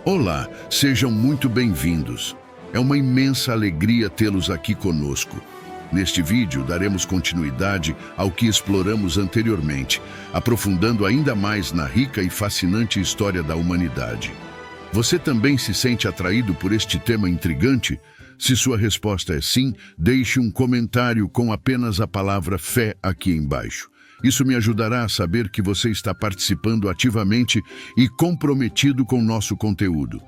Olá, sejam muito bem-vindos. É uma imensa alegria tê-los aqui conosco. Neste vídeo, daremos continuidade ao que exploramos anteriormente, aprofundando ainda mais na rica e fascinante história da humanidade. Você também se sente atraído por este tema intrigante? Se sua resposta é sim, deixe um comentário com apenas a palavra fé aqui embaixo. Isso me ajudará a saber que você está participando ativamente e comprometido com nosso conteúdo.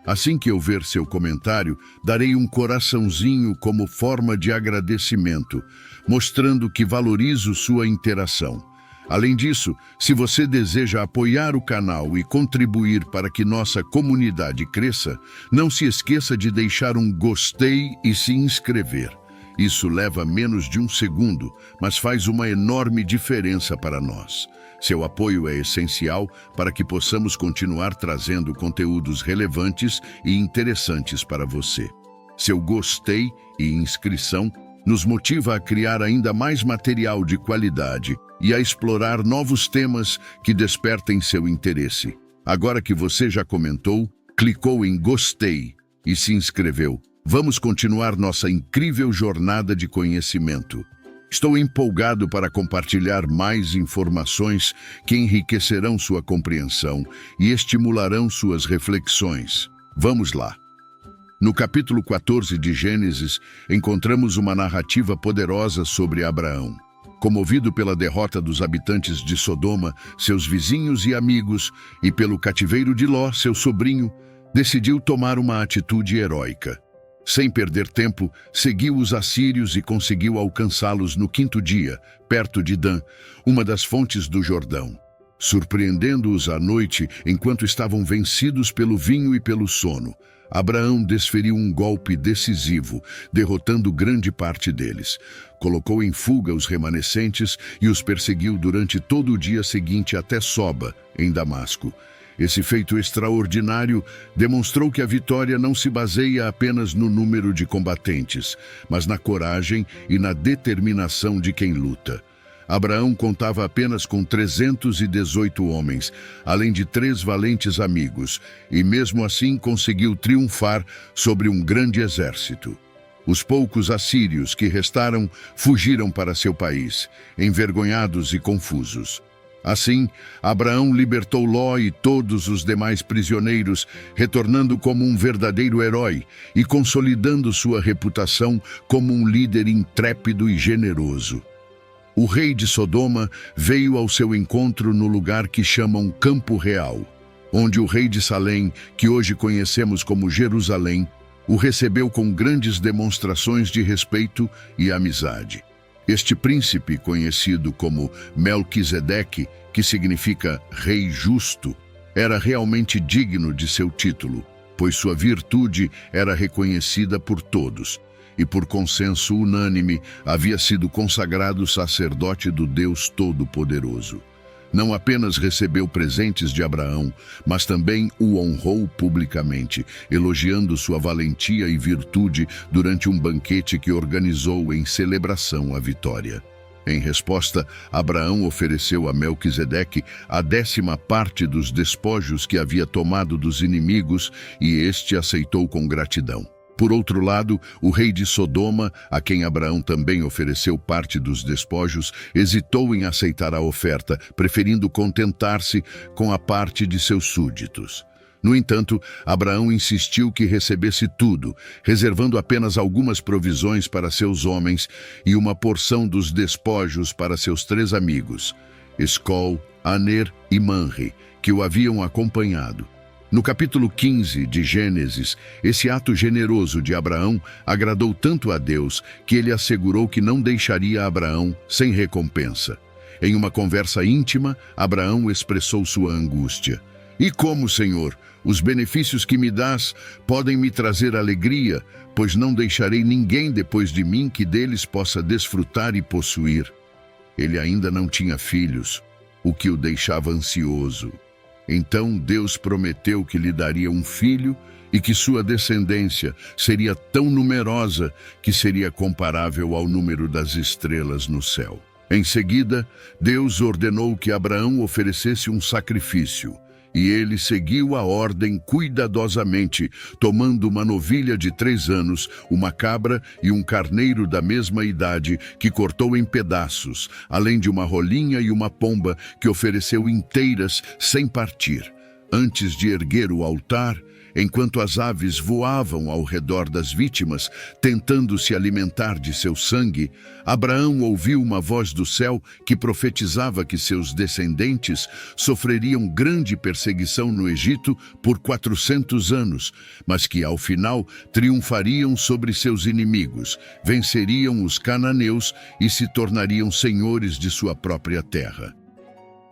Assim que eu ver seu comentário, darei um coraçãozinho como forma de agradecimento, mostrando que valorizo sua interação. Além disso, se você deseja apoiar o canal e contribuir para que nossa comunidade cresça, não se esqueça de deixar um gostei e se inscrever. Isso leva menos de um segundo, mas faz uma enorme diferença para nós. Seu apoio é essencial para que possamos continuar trazendo conteúdos relevantes e interessantes para você. Seu gostei e inscrição nos motiva a criar ainda mais material de qualidade e a explorar novos temas que despertem seu interesse. Agora que você já comentou, clicou em gostei e se inscreveu, vamos continuar nossa incrível jornada de conhecimento. Estou empolgado para compartilhar mais informações que enriquecerão sua compreensão e estimularão suas reflexões. Vamos lá! No capítulo 14 de Gênesis, encontramos uma narrativa poderosa sobre Abraão. Comovido pela derrota dos habitantes de Sodoma, seus vizinhos e amigos, e pelo cativeiro de Ló, seu sobrinho, decidiu tomar uma atitude heróica. Sem perder tempo, seguiu os assírios e conseguiu alcançá-los no quinto dia, perto de Dan, uma das fontes do Jordão. Surpreendendo-os à noite, enquanto estavam vencidos pelo vinho e pelo sono, Abraão desferiu um golpe decisivo, derrotando grande parte deles. Colocou em fuga os remanescentes e os perseguiu durante todo o dia seguinte até Soba, em Damasco. Esse feito extraordinário demonstrou que a vitória não se baseia apenas no número de combatentes, mas na coragem e na determinação de quem luta. Abraão contava apenas com 318 homens, além de 3 valentes amigos, e mesmo assim conseguiu triunfar sobre um grande exército. Os poucos assírios que restaram fugiram para seu país, envergonhados e confusos. Assim, Abraão libertou Ló e todos os demais prisioneiros, retornando como um verdadeiro herói e consolidando sua reputação como um líder intrépido e generoso. O rei de Sodoma veio ao seu encontro no lugar que chamam Campo Real, onde o rei de Salém, que hoje conhecemos como Jerusalém, o recebeu com grandes demonstrações de respeito e amizade. Este príncipe, conhecido como Melquisedeque, que significa Rei Justo, era realmente digno de seu título, pois sua virtude era reconhecida por todos, e por consenso unânime havia sido consagrado sacerdote do Deus Todo-Poderoso. Não apenas recebeu presentes de Abraão, mas também o honrou publicamente, elogiando sua valentia e virtude durante um banquete que organizou em celebração à vitória. Em resposta, Abraão ofereceu a Melquisedeque a 10ª parte dos despojos que havia tomado dos inimigos, e este aceitou com gratidão. Por outro lado, o rei de Sodoma, a quem Abraão também ofereceu parte dos despojos, hesitou em aceitar a oferta, preferindo contentar-se com a parte de seus súditos. No entanto, Abraão insistiu que recebesse tudo, reservando apenas algumas provisões para seus homens e uma porção dos despojos para seus 3 amigos, Escol, Aner e Manre, que o haviam acompanhado. No capítulo 15 de Gênesis, esse ato generoso de Abraão agradou tanto a Deus que ele assegurou que não deixaria Abraão sem recompensa. Em uma conversa íntima, Abraão expressou sua angústia. "E como, Senhor, os benefícios que me dás podem me trazer alegria, pois não deixarei ninguém depois de mim que deles possa desfrutar e possuir." Ele ainda não tinha filhos, o que o deixava ansioso. Então Deus prometeu que lhe daria um filho e que sua descendência seria tão numerosa que seria comparável ao número das estrelas no céu. Em seguida, Deus ordenou que Abraão oferecesse um sacrifício, E ele seguiu a ordem cuidadosamente, tomando uma novilha de 3 anos, uma cabra e um carneiro da mesma idade, que cortou em pedaços, além de uma rolinha e uma pomba que ofereceu inteiras sem partir. Antes de erguer o altar, enquanto as aves voavam ao redor das vítimas, tentando se alimentar de seu sangue, Abraão ouviu uma voz do céu que profetizava que seus descendentes sofreriam grande perseguição no Egito por 400 anos, mas que ao final triunfariam sobre seus inimigos, venceriam os cananeus e se tornariam senhores de sua própria terra.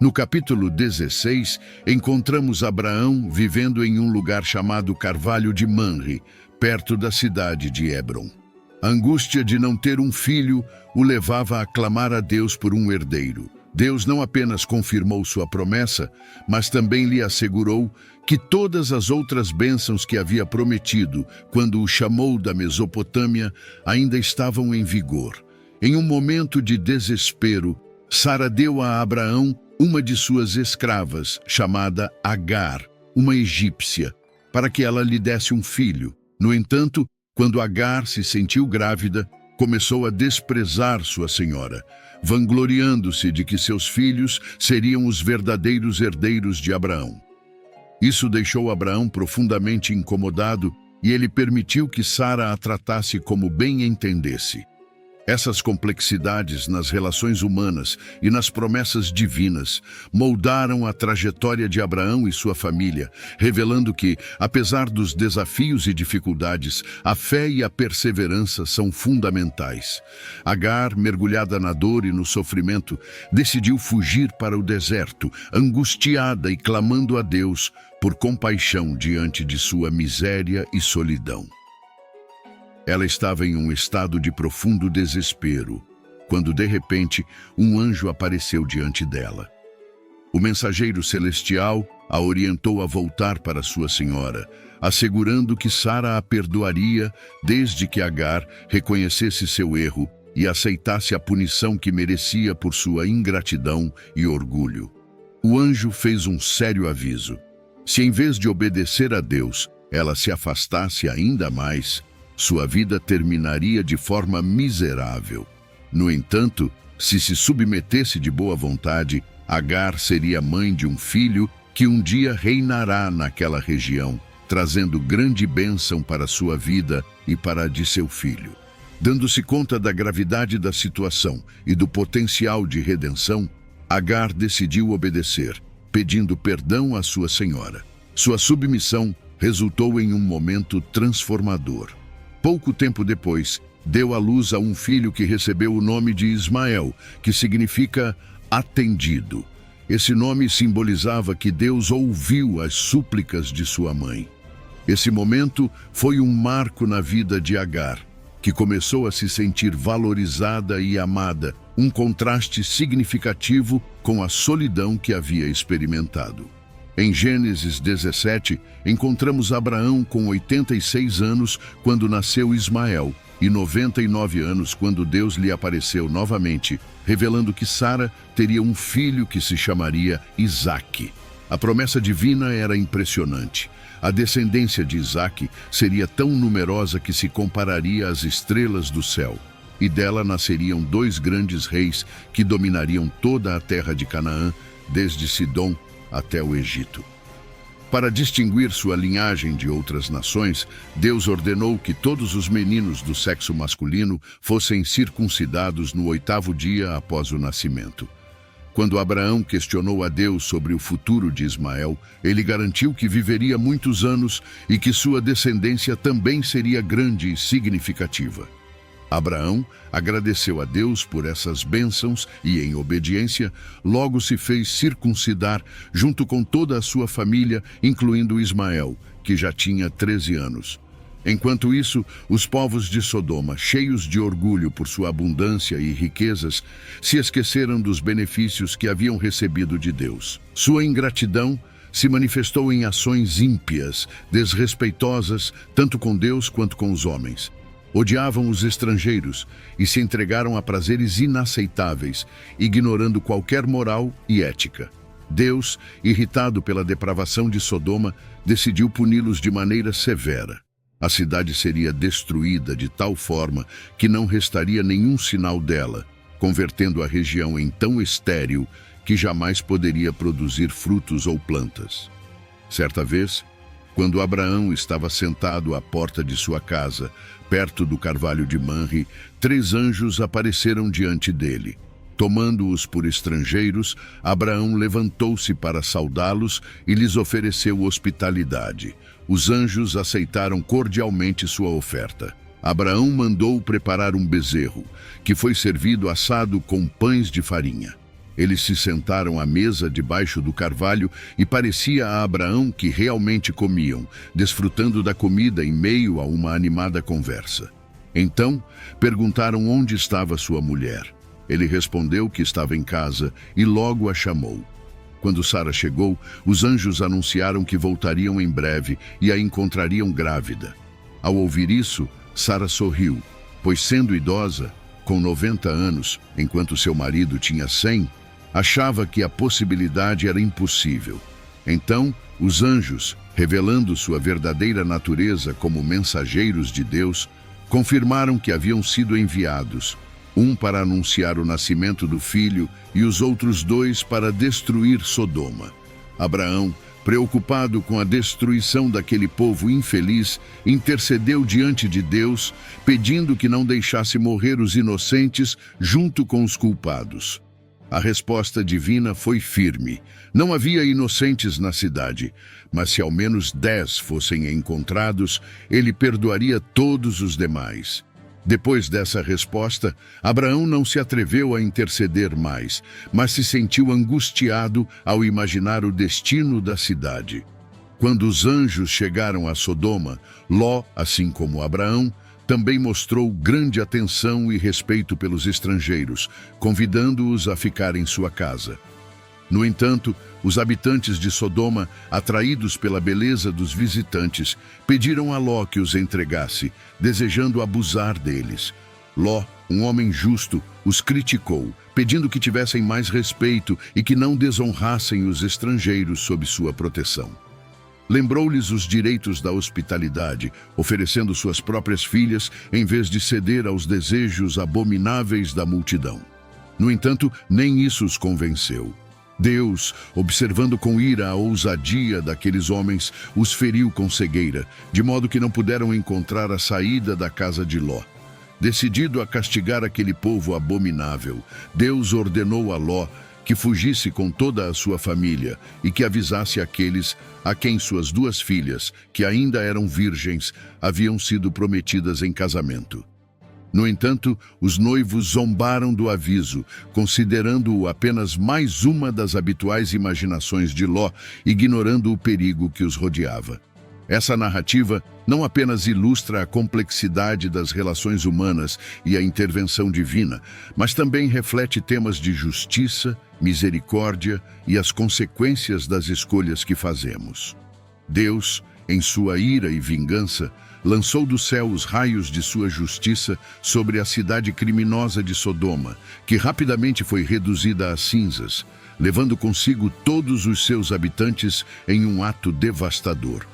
No capítulo 16, encontramos Abraão vivendo em um lugar chamado Carvalho de Manre, perto da cidade de Hebron. A angústia de não ter um filho o levava a clamar a Deus por um herdeiro. Deus não apenas confirmou sua promessa, mas também lhe assegurou que todas as outras bênçãos que havia prometido quando o chamou da Mesopotâmia ainda estavam em vigor. Em um momento de desespero, Sara deu a Abraão uma de suas escravas, chamada Agar, uma egípcia, para que ela lhe desse um filho. No entanto, quando Agar se sentiu grávida, começou a desprezar sua senhora, vangloriando-se de que seus filhos seriam os verdadeiros herdeiros de Abraão. Isso deixou Abraão profundamente incomodado e ele permitiu que Sara a tratasse como bem entendesse. Essas complexidades nas relações humanas e nas promessas divinas moldaram a trajetória de Abraão e sua família, revelando que, apesar dos desafios e dificuldades, a fé e a perseverança são fundamentais. Agar, mergulhada na dor e no sofrimento, decidiu fugir para o deserto, angustiada e clamando a Deus por compaixão diante de sua miséria e solidão. Ela estava em um estado de profundo desespero, quando de repente um anjo apareceu diante dela. O mensageiro celestial a orientou a voltar para sua senhora, assegurando que Sara a perdoaria desde que Agar reconhecesse seu erro e aceitasse a punição que merecia por sua ingratidão e orgulho. O anjo fez um sério aviso. Se em vez de obedecer a Deus, ela se afastasse ainda mais, sua vida terminaria de forma miserável. No entanto, se submetesse de boa vontade, Agar seria mãe de um filho que um dia reinará naquela região, trazendo grande bênção para sua vida e para a de seu filho. Dando-se conta da gravidade da situação e do potencial de redenção, Agar decidiu obedecer, pedindo perdão à sua senhora. Sua submissão resultou em um momento transformador. Pouco tempo depois, deu à luz a um filho que recebeu o nome de Ismael, que significa atendido. Esse nome simbolizava que Deus ouviu as súplicas de sua mãe. Esse momento foi um marco na vida de Agar, que começou a se sentir valorizada e amada, um contraste significativo com a solidão que havia experimentado. Em Gênesis 17, encontramos Abraão com 86 anos quando nasceu Ismael e 99 anos quando Deus lhe apareceu novamente, revelando que Sara teria um filho que se chamaria Isaque. A promessa divina era impressionante. A descendência de Isaque seria tão numerosa que se compararia às estrelas do céu, e dela nasceriam 2 grandes reis que dominariam toda a terra de Canaã, desde Sidom até o Egito. Para distinguir sua linhagem de outras nações, Deus ordenou que todos os meninos do sexo masculino fossem circuncidados no 8º dia após o nascimento. Quando Abraão questionou a Deus sobre o futuro de Ismael, ele garantiu que viveria muitos anos e que sua descendência também seria grande e significativa. Abraão agradeceu a Deus por essas bênçãos e, em obediência, logo se fez circuncidar junto com toda a sua família, incluindo Ismael, que já tinha 13 anos. Enquanto isso, os povos de Sodoma, cheios de orgulho por sua abundância e riquezas, se esqueceram dos benefícios que haviam recebido de Deus. Sua ingratidão se manifestou em ações ímpias, desrespeitosas, tanto com Deus quanto com os homens. Odiavam os estrangeiros e se entregaram a prazeres inaceitáveis, ignorando qualquer moral e ética. Deus, irritado pela depravação de Sodoma, decidiu puni-los de maneira severa. A cidade seria destruída de tal forma que não restaria nenhum sinal dela, convertendo a região em tão estéril que jamais poderia produzir frutos ou plantas. Certa vez, quando Abraão estava sentado à porta de sua casa, perto do carvalho de Manre, 3 anjos apareceram diante dele. Tomando-os por estrangeiros, Abraão levantou-se para saudá-los e lhes ofereceu hospitalidade. Os anjos aceitaram cordialmente sua oferta. Abraão mandou preparar um bezerro, que foi servido assado com pães de farinha. Eles se sentaram à mesa debaixo do carvalho e parecia a Abraão que realmente comiam, desfrutando da comida em meio a uma animada conversa. Então, perguntaram onde estava sua mulher. Ele respondeu que estava em casa e logo a chamou. Quando Sara chegou, os anjos anunciaram que voltariam em breve e a encontrariam grávida. Ao ouvir isso, Sara sorriu, pois sendo idosa, com 90 anos, enquanto seu marido tinha 100, achava que a possibilidade era impossível. Então, os anjos, revelando sua verdadeira natureza como mensageiros de Deus, confirmaram que haviam sido enviados, um para anunciar o nascimento do filho e os outros 2 para destruir Sodoma. Abraão, preocupado com a destruição daquele povo infeliz, intercedeu diante de Deus, pedindo que não deixasse morrer os inocentes junto com os culpados. A resposta divina foi firme. Não havia inocentes na cidade, mas se ao menos 10 fossem encontrados, ele perdoaria todos os demais. Depois dessa resposta, Abraão não se atreveu a interceder mais, mas se sentiu angustiado ao imaginar o destino da cidade. Quando os anjos chegaram a Sodoma, Ló, assim como Abraão, também mostrou grande atenção e respeito pelos estrangeiros, convidando-os a ficar em sua casa. No entanto, os habitantes de Sodoma, atraídos pela beleza dos visitantes, pediram a Ló que os entregasse, desejando abusar deles. Ló, um homem justo, os criticou, pedindo que tivessem mais respeito e que não desonrassem os estrangeiros sob sua proteção. Lembrou-lhes os direitos da hospitalidade, oferecendo suas próprias filhas em vez de ceder aos desejos abomináveis da multidão. No entanto, nem isso os convenceu. Deus, observando com ira a ousadia daqueles homens, os feriu com cegueira, de modo que não puderam encontrar a saída da casa de Ló. Decidido a castigar aquele povo abominável, Deus ordenou a Ló que fugisse com toda a sua família e que avisasse aqueles a quem suas 2 filhas, que ainda eram virgens, haviam sido prometidas em casamento. No entanto, os noivos zombaram do aviso, considerando-o apenas mais uma das habituais imaginações de Ló, ignorando o perigo que os rodeava. Essa narrativa não apenas ilustra a complexidade das relações humanas e a intervenção divina, mas também reflete temas de justiça, misericórdia e as consequências das escolhas que fazemos. Deus, em sua ira e vingança, lançou do céu os raios de sua justiça sobre a cidade criminosa de Sodoma, que rapidamente foi reduzida a cinzas, levando consigo todos os seus habitantes em um ato devastador.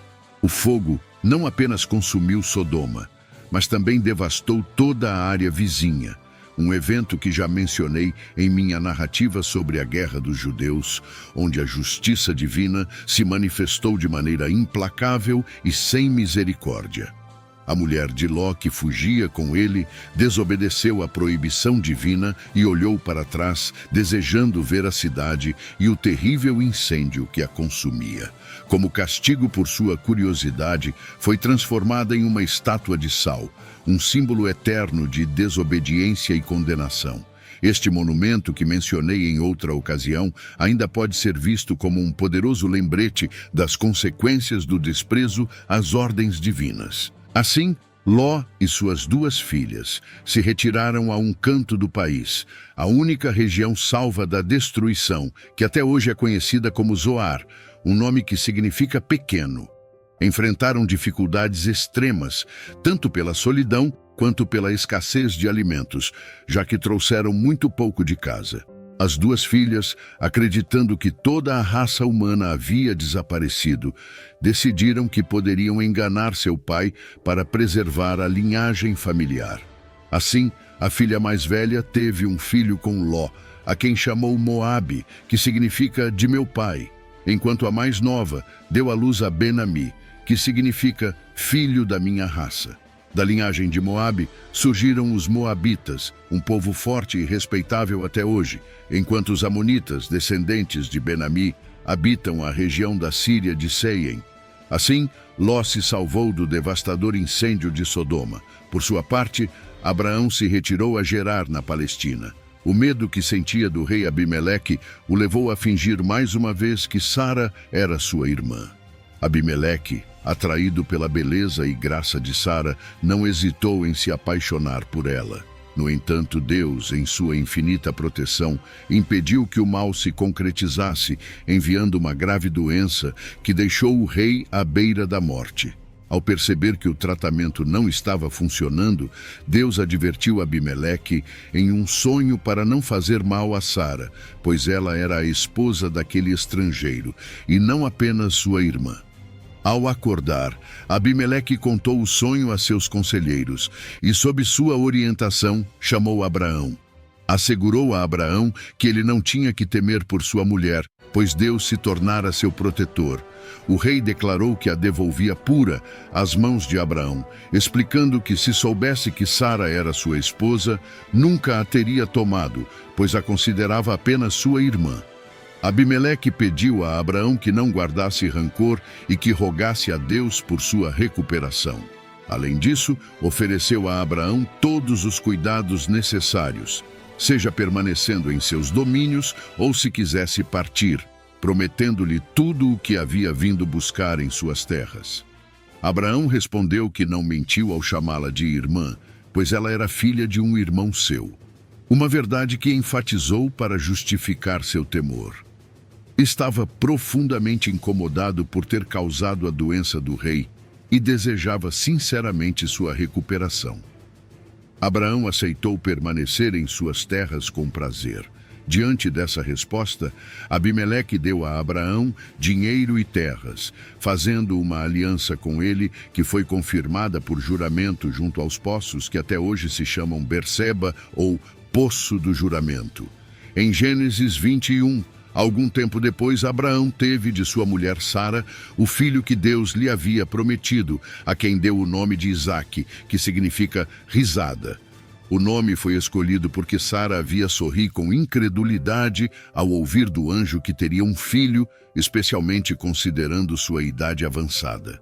O fogo não apenas consumiu Sodoma, mas também devastou toda a área vizinha, um evento que já mencionei em minha narrativa sobre a Guerra dos Judeus, onde a justiça divina se manifestou de maneira implacável e sem misericórdia. A mulher de Ló, que fugia com ele, desobedeceu à proibição divina e olhou para trás, desejando ver a cidade e o terrível incêndio que a consumia. Como castigo por sua curiosidade, foi transformada em uma estátua de sal, um símbolo eterno de desobediência e condenação. Este monumento, que mencionei em outra ocasião, ainda pode ser visto como um poderoso lembrete das consequências do desprezo às ordens divinas. Assim, Ló e suas 2 filhas se retiraram a um canto do país, a única região salva da destruição, que até hoje é conhecida como Zoar, um nome que significa pequeno. Enfrentaram dificuldades extremas, tanto pela solidão quanto pela escassez de alimentos, já que trouxeram muito pouco de casa. As duas filhas, acreditando que toda a raça humana havia desaparecido, decidiram que poderiam enganar seu pai para preservar a linhagem familiar. Assim, a filha mais velha teve um filho com Ló, a quem chamou Moabe, que significa de meu pai, enquanto a mais nova deu à luz a Ben-Ami, que significa filho da minha raça. Da linhagem de Moabe surgiram os Moabitas, um povo forte e respeitável até hoje, enquanto os Amonitas, descendentes de Ben-Ami, habitam a região da Síria de Seiem. Assim, Ló se salvou do devastador incêndio de Sodoma. Por sua parte, Abraão se retirou a Gerar, na Palestina. O medo que sentia do rei Abimeleque o levou a fingir mais uma vez que Sara era sua irmã. Abimeleque, atraído pela beleza e graça de Sara, não hesitou em se apaixonar por ela. No entanto, Deus, em sua infinita proteção, impediu que o mal se concretizasse, enviando uma grave doença que deixou o rei à beira da morte. Ao perceber que o tratamento não estava funcionando, Deus advertiu Abimeleque em um sonho para não fazer mal a Sara, pois ela era a esposa daquele estrangeiro, e não apenas sua irmã. Ao acordar, Abimeleque contou o sonho a seus conselheiros e, sob sua orientação, chamou Abraão. Assegurou a Abraão que ele não tinha que temer por sua mulher, pois Deus se tornara seu protetor. O rei declarou que a devolvia pura às mãos de Abraão, explicando que se soubesse que Sara era sua esposa, nunca a teria tomado, pois a considerava apenas sua irmã. Abimeleque pediu a Abraão que não guardasse rancor e que rogasse a Deus por sua recuperação. Além disso, ofereceu a Abraão todos os cuidados necessários, seja permanecendo em seus domínios ou se quisesse partir, prometendo-lhe tudo o que havia vindo buscar em suas terras. Abraão respondeu que não mentiu ao chamá-la de irmã, pois ela era filha de um irmão seu. Uma verdade que enfatizou para justificar seu temor. Estava profundamente incomodado por ter causado a doença do rei e desejava sinceramente sua recuperação. Abraão aceitou permanecer em suas terras com prazer. Diante dessa resposta, Abimeleque deu a Abraão dinheiro e terras, fazendo uma aliança com ele que foi confirmada por juramento junto aos poços que até hoje se chamam Berseba ou Poço do Juramento. Em Gênesis 21, algum tempo depois, Abraão teve de sua mulher Sara o filho que Deus lhe havia prometido, a quem deu o nome de Isaque, que significa risada. O nome foi escolhido porque Sara havia sorrido com incredulidade ao ouvir do anjo que teria um filho, especialmente considerando sua idade avançada.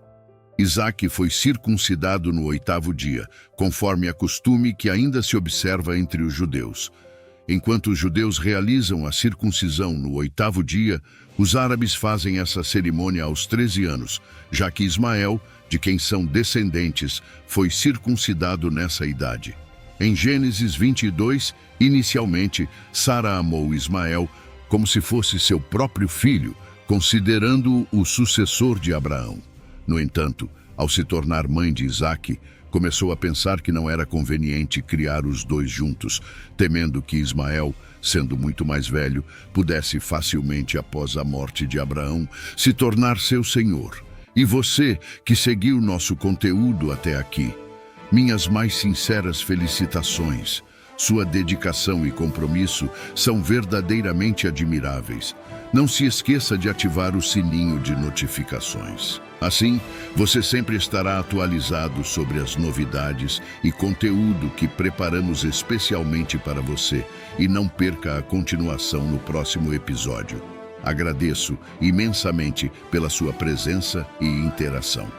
Isaque foi circuncidado no 8º dia, conforme a costume que ainda se observa entre os judeus. Enquanto os judeus realizam a circuncisão no 8º dia, os árabes fazem essa cerimônia aos 13 anos, já que Ismael, de quem são descendentes, foi circuncidado nessa idade. Em Gênesis 22, inicialmente, Sara amou Ismael como se fosse seu próprio filho, considerando-o o sucessor de Abraão. No entanto, ao se tornar mãe de Isaque, começou a pensar que não era conveniente criar os dois juntos, temendo que Ismael, sendo muito mais velho, pudesse facilmente, após a morte de Abraão, se tornar seu senhor. E você, que seguiu nosso conteúdo até aqui, minhas mais sinceras felicitações. Sua dedicação e compromisso são verdadeiramente admiráveis. Não se esqueça de ativar o sininho de notificações. Assim, você sempre estará atualizado sobre as novidades e conteúdo que preparamos especialmente para você, e não perca a continuação no próximo episódio. Agradeço imensamente pela sua presença e interação.